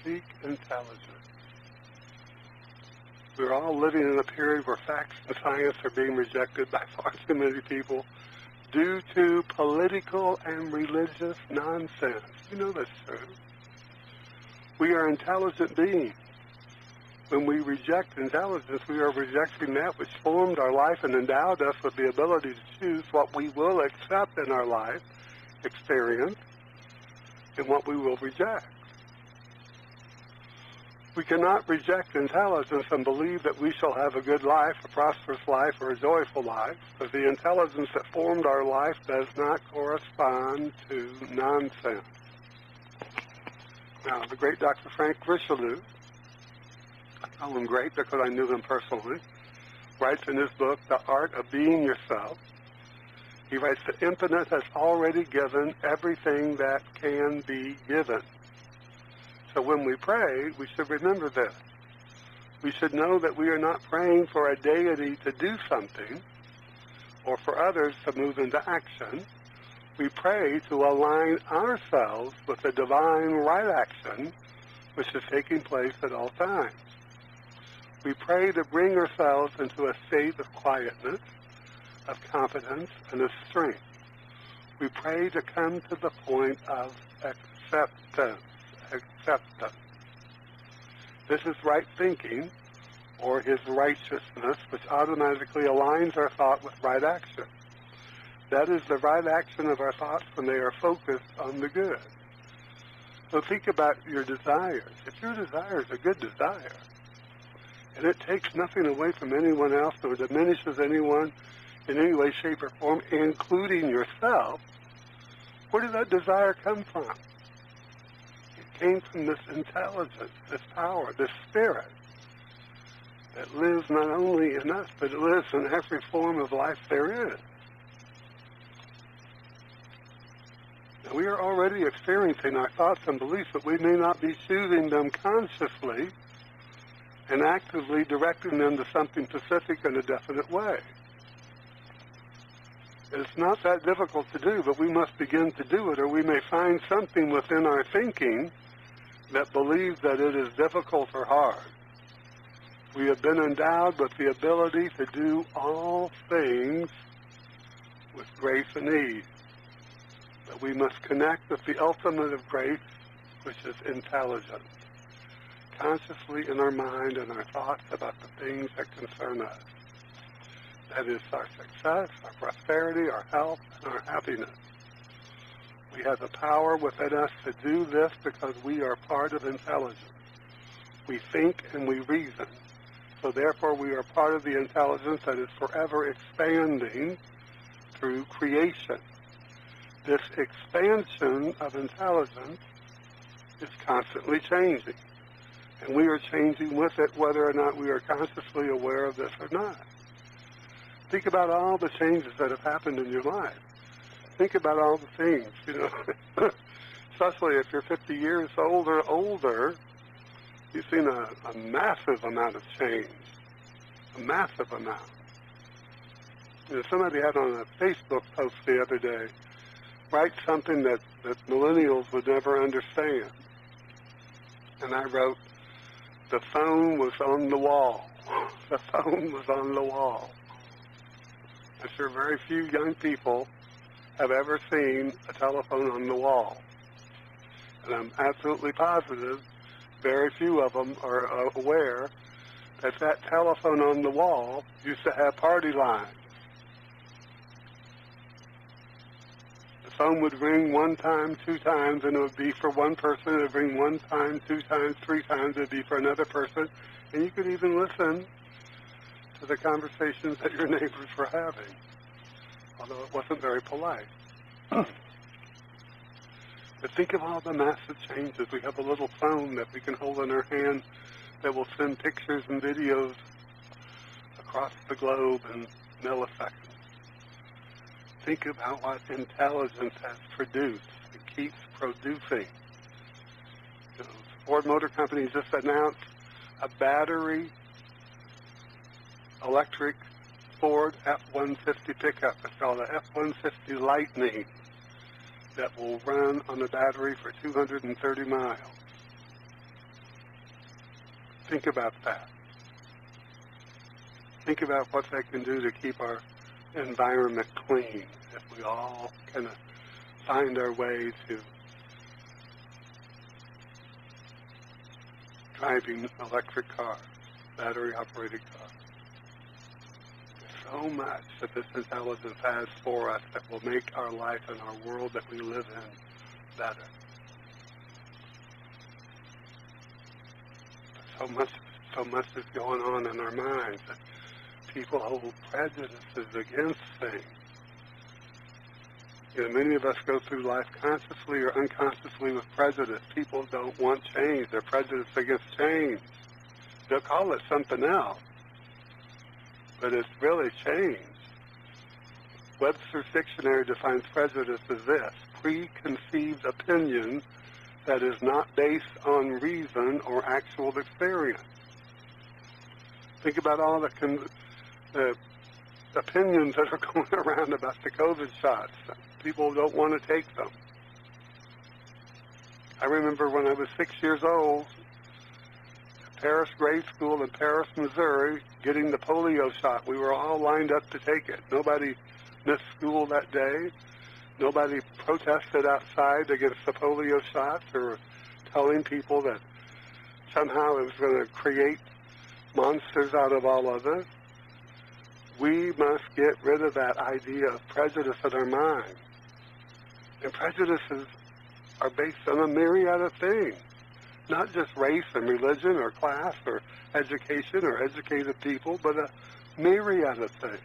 seek intelligence. We're all living in a period where facts and science are being rejected by far too many people due to political and religious nonsense. You know that's true. We are intelligent beings. When we reject intelligence, we are rejecting that which formed our life and endowed us with the ability to choose what we will accept in our life, experience, and what we will reject. We cannot reject intelligence and believe that we shall have a good life, a prosperous life, or a joyful life, because the intelligence that formed our life does not correspond to nonsense. Now, the great Dr. Frank Richelieu, I call him great because I knew him personally, writes in his book, The Art of Being Yourself, he writes, the infinite has already given everything that can be given. So when we pray, we should remember this. We should know that we are not praying for a deity to do something or for others to move into action. We pray to align ourselves with the divine right action which is taking place at all times. We pray to bring ourselves into a state of quietness, of confidence, and of strength. We pray to come to the point of acceptance. This is right thinking, or his righteousness, which automatically aligns our thought with right action. That is the right action of our thoughts when they are focused on the good. So think about your desires. If your desire is a good desire, and it takes nothing away from anyone else or diminishes anyone in any way, shape, or form, including yourself, where did that desire come from? It came from this intelligence, this power, this spirit that lives not only in us, but it lives in every form of life there is. Now, we are already experiencing our thoughts and beliefs, but we may not be choosing them consciously and actively directing them to something specific in a definite way. It's not that difficult to do, but we must begin to do it, or we may find something within our thinking that believes that it is difficult or hard. We have been endowed with the ability to do all things with grace and ease. But we must connect with the ultimate of grace, which is intelligence, consciously in our mind and our thoughts about the things that concern us. That is our success, our prosperity, our health, and our happiness. We have the power within us to do this because we are part of intelligence. We think and we reason. So therefore we are part of the intelligence that is forever expanding through creation. This expansion of intelligence is constantly changing. And we are changing with it whether or not we are consciously aware of this or not. Think about all the changes that have happened in your life. Think about all the things, especially if you're 50 years old or older, you've seen a massive amount of change, a massive amount. Somebody had on a Facebook post the other day, write something that millennials would never understand. And I wrote, the phone was on the wall. The phone was on the wall. I'm sure very few young people have ever seen a telephone on the wall. And I'm absolutely positive very few of them are aware that that telephone on the wall used to have party lines. The phone would ring one time, two times, and it would be for one person. It would ring one time, two times, three times. It would be for another person. And you could even listen to the conversations that your neighbors were having, although it wasn't very polite. But think of all the massive changes. We have a little phone that we can hold in our hand that will send pictures and videos across the globe in milliseconds. Think about what intelligence has produced. It keeps producing. Ford Motor Company just announced a battery electric Ford F-150 pickup. It's called a F-150 Lightning that will run on a battery for 230 miles. Think about that. Think about what they can do to keep our environment clean if we all kind of find our way to driving electric cars, battery-operated cars. There's so much that this intelligence has for us that will make our life and our world that we live in better. So much is going on in our minds that people hold prejudices against things. You know, many of us go through life consciously or unconsciously with prejudice. People don't want change. They're prejudiced against change. They'll call it something else, but it's really change. Webster's dictionary defines prejudice as this: preconceived opinion that is not based on reason or actual experience. Think about all the opinions that are going around about the COVID shots. People don't want to take them. I remember when I was 6 years old, Paris grade school in Paris, Missouri, getting the polio shot. We were all lined up to take it. Nobody missed school that day. Nobody protested outside against the polio shots or telling people that somehow it was going to create monsters out of all of us. We must get rid of that idea of prejudice in our mind. And prejudices are based on a myriad of things, not just race and religion or class or education or educated people, but a myriad of things.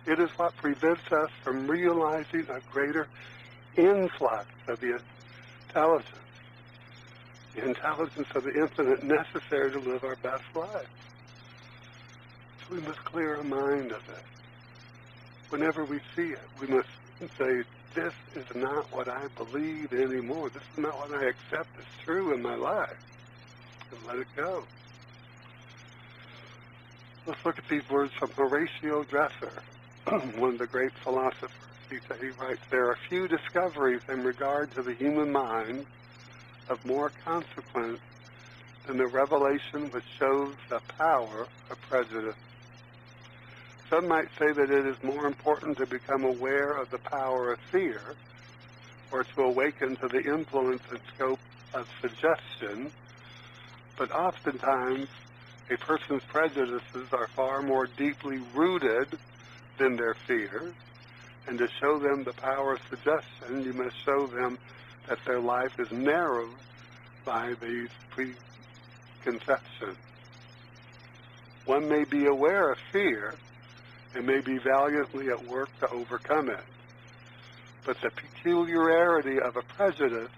It is what prevents us from realizing a greater influx of the intelligence of the infinite necessary to live our best life. So we must clear our mind of it. Whenever we see it, we must say, this is not what I believe anymore. This is not what I accept as true in my life. And let it go. Let's look at these words from Horatio Dresser, one of the great philosophers. He writes, there are few discoveries in regard to the human mind of more consequence than the revelation which shows the power of prejudice. Some might say that it is more important to become aware of the power of fear, or to awaken to the influence and scope of suggestion, but oftentimes a person's prejudices are far more deeply rooted than their fears, and to show them the power of suggestion, you must show them that their life is narrowed by these preconceptions. One may be aware of fear and may be valiantly at work to overcome it. But the peculiarity of a prejudice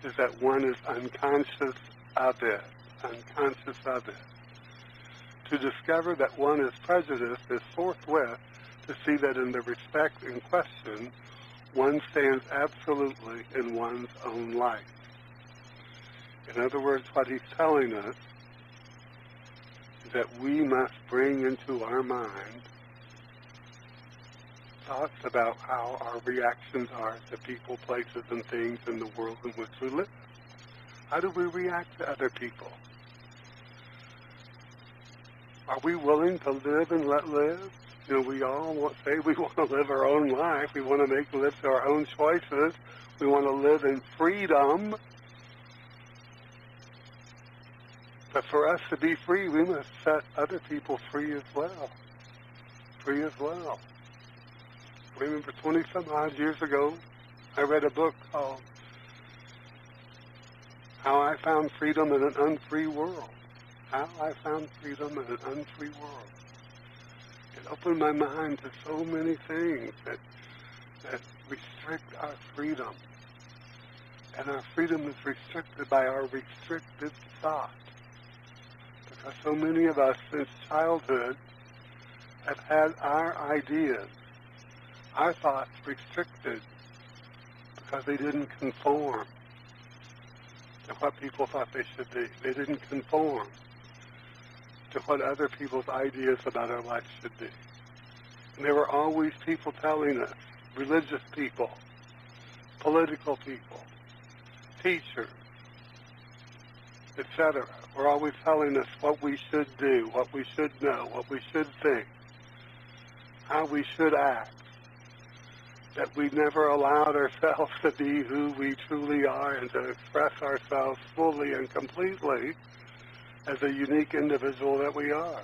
is that one is unconscious of it. To discover that one is prejudiced is forthwith to see that in the respect in question, one stands absolutely in one's own light. In other words, what he's telling us is that we must bring into our mind thoughts about how our reactions are to people, places, and things in the world in which we live. How do we react to other people? Are we willing to live and let live? You know, we all say we want to live our own life. We want to live to our own choices. We want to live in freedom. But for us to be free, we must set other people free as well. Free as well. I remember 20-some odd years ago, I read a book called How I Found Freedom in an Unfree World. How I Found Freedom in an Unfree World. It opened my mind to so many things that restrict our freedom. And our freedom is restricted by our restricted thought. Because so many of us since childhood have had our ideas, our thoughts restricted because they didn't conform to what people thought they should be. They didn't conform to what other people's ideas about our life should be. And there were always people telling us, religious people, political people, teachers, etc. We're always telling us what we should do, what we should know, what we should think, how we should act, that we never allowed ourselves to be who we truly are and to express ourselves fully and completely as a unique individual that we are.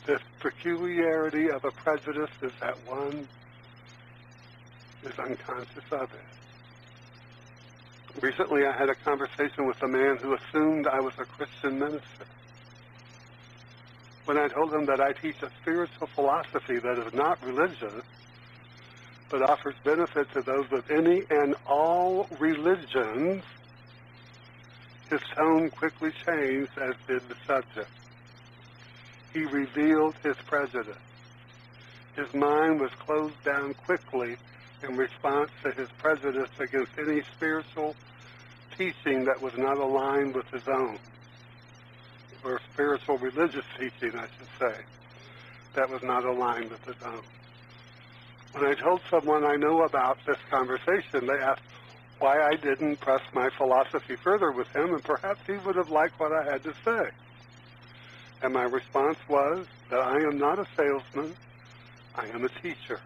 The peculiarity of a prejudice is that one is unconscious of it. Recently I had a conversation with a man who assumed I was a Christian minister. When I told him that I teach a spiritual philosophy that is not religious, but offers benefit to those of any and all religions, his tone quickly changed, as did the subject. He revealed his prejudice. His mind was closed down quickly in response to his prejudice against any spiritual teaching that was not aligned with his own, or spiritual religious teaching, I should say, that was not aligned with his own. When I told someone I know about this conversation, they asked why I didn't press my philosophy further with him, and perhaps he would have liked what I had to say. And my response was that I am not a salesman, I am a teacher.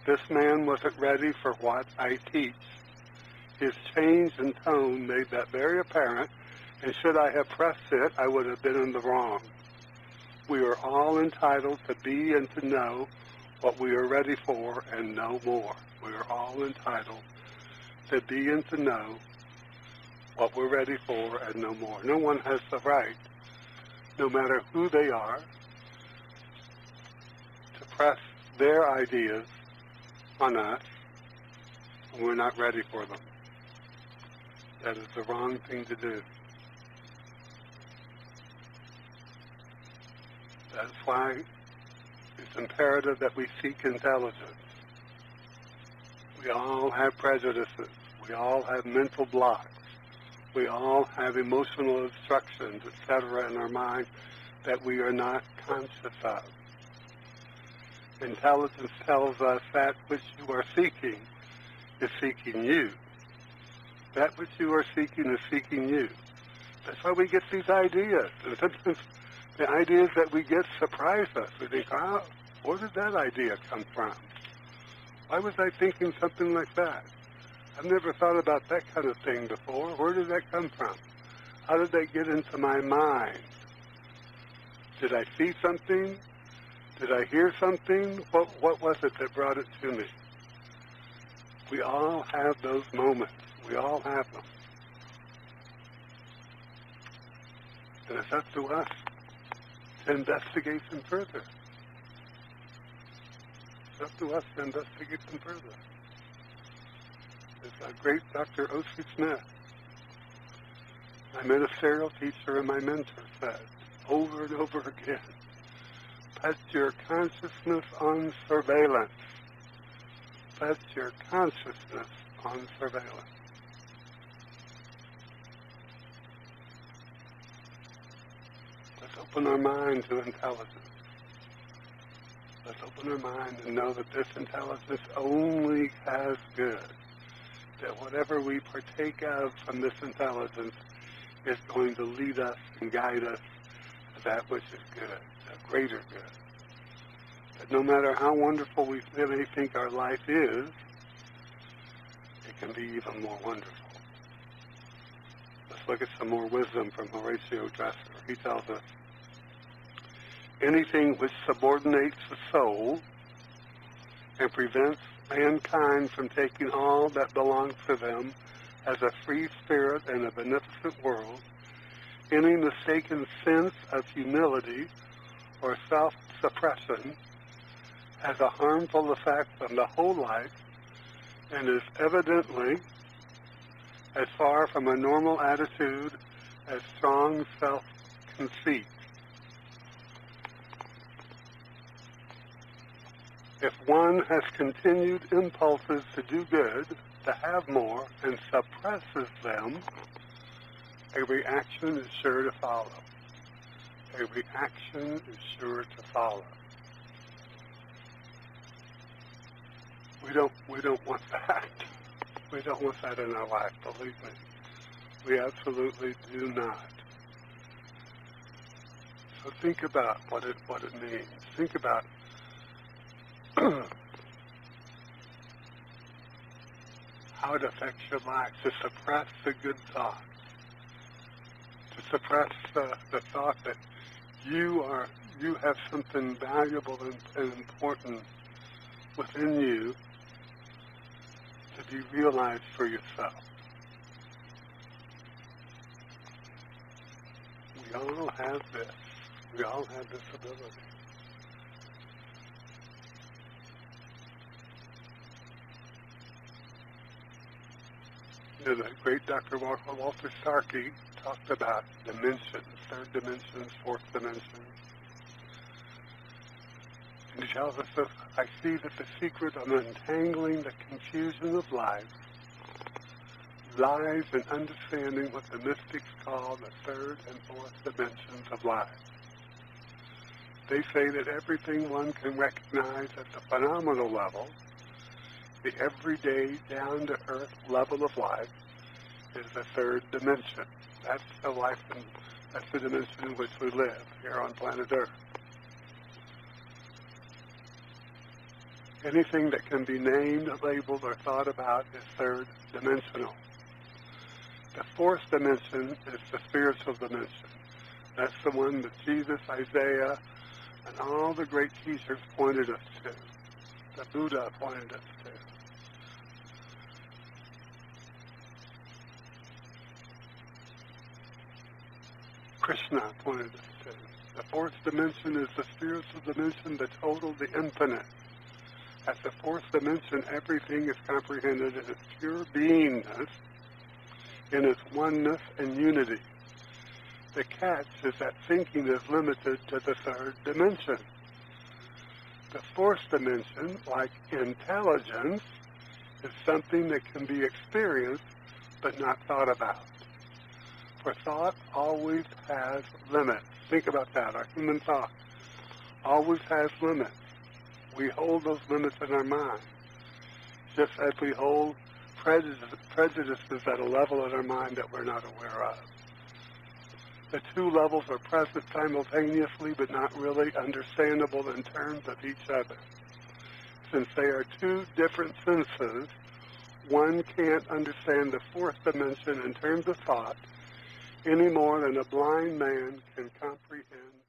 This man wasn't ready for what I teach. His change in tone made that very apparent, and should I have pressed it, I would have been in the wrong. We are all entitled to be and to know what we are ready for and no more. We are all entitled to be and to know what we're ready for and no more. No one has the right, no matter who they are, to press their ideas on us when we're not ready for them. That is the wrong thing to do. That's why it's imperative that we seek intelligence. We all have prejudices. We all have mental blocks. We all have emotional obstructions, etc. in our mind that we are not conscious of. Intelligence tells us that which you are seeking is seeking you. That which you are seeking is seeking you. That's why we get these ideas. And sometimes the ideas that we get surprise us. We think, where did that idea come from? Why was I thinking something like that? I've never thought about that kind of thing before. Where did that come from? How did that get into my mind? Did I see something? Did I hear something? What was it that brought it to me? We all have those moments. We all have them. And it's up to us to investigate them further. It's up to us to investigate them further. As a great Dr. O.C. Smith, my ministerial teacher and my mentor, said over and over again, put your consciousness on surveillance. Put your consciousness on surveillance. Let's open our mind to intelligence. Let's open our mind and know that this intelligence only has good. That whatever we partake of from this intelligence is going to lead us and guide us to that which is good, a greater good. That no matter how wonderful we may think our life is, it can be even more wonderful. Let's look at some more wisdom from Horatio Dresser. He tells us, anything which subordinates the soul and prevents mankind from taking all that belongs to them as a free spirit and a beneficent world, any mistaken sense of humility or self-suppression has a harmful effect on the whole life and is evidently as far from a normal attitude as strong self-conceit. If one has continued impulses to do good, to have more, and suppresses them, a reaction is sure to follow. A reaction is sure to follow. We don't want that. We don't want that in our life, believe me. We absolutely do not. So think about what it means. Think about how it affects your life to suppress the good thoughts, to suppress the thought that you have something valuable and important within you to be realized for yourself. We all have this. We all have this ability. You know, the great Dr. Walter Starkey talked about dimensions, third dimensions, fourth dimensions. And he tells us that I see that the secret of untangling the confusion of life lies in understanding what the mystics call the third and fourth dimensions of life. They say that everything one can recognize at the phenomenal level, the everyday, down-to-earth level of life, is the third dimension. That's the life, and that's the dimension in which we live here on planet Earth. Anything that can be named, labeled, or thought about is third dimensional. The fourth dimension is the spiritual dimension. That's the one that Jesus, Isaiah, and all the great teachers pointed us to. The Buddha pointed us to. Krishna pointed us to. The fourth dimension is the spiritual dimension, the total, the infinite. At the fourth dimension, everything is comprehended in its pure beingness, in its oneness and unity. The catch is that thinking is limited to the third dimension. The fourth dimension, like intelligence, is something that can be experienced but not thought about. For thought always has limits. Think about that. Our human thought always has limits. We hold those limits in our mind, just as we hold prejudices at a level in our mind that we're not aware of. The two levels are present simultaneously, but not really understandable in terms of each other. Since they are two different senses, one can't understand the fourth dimension in terms of thought any more than a blind man can comprehend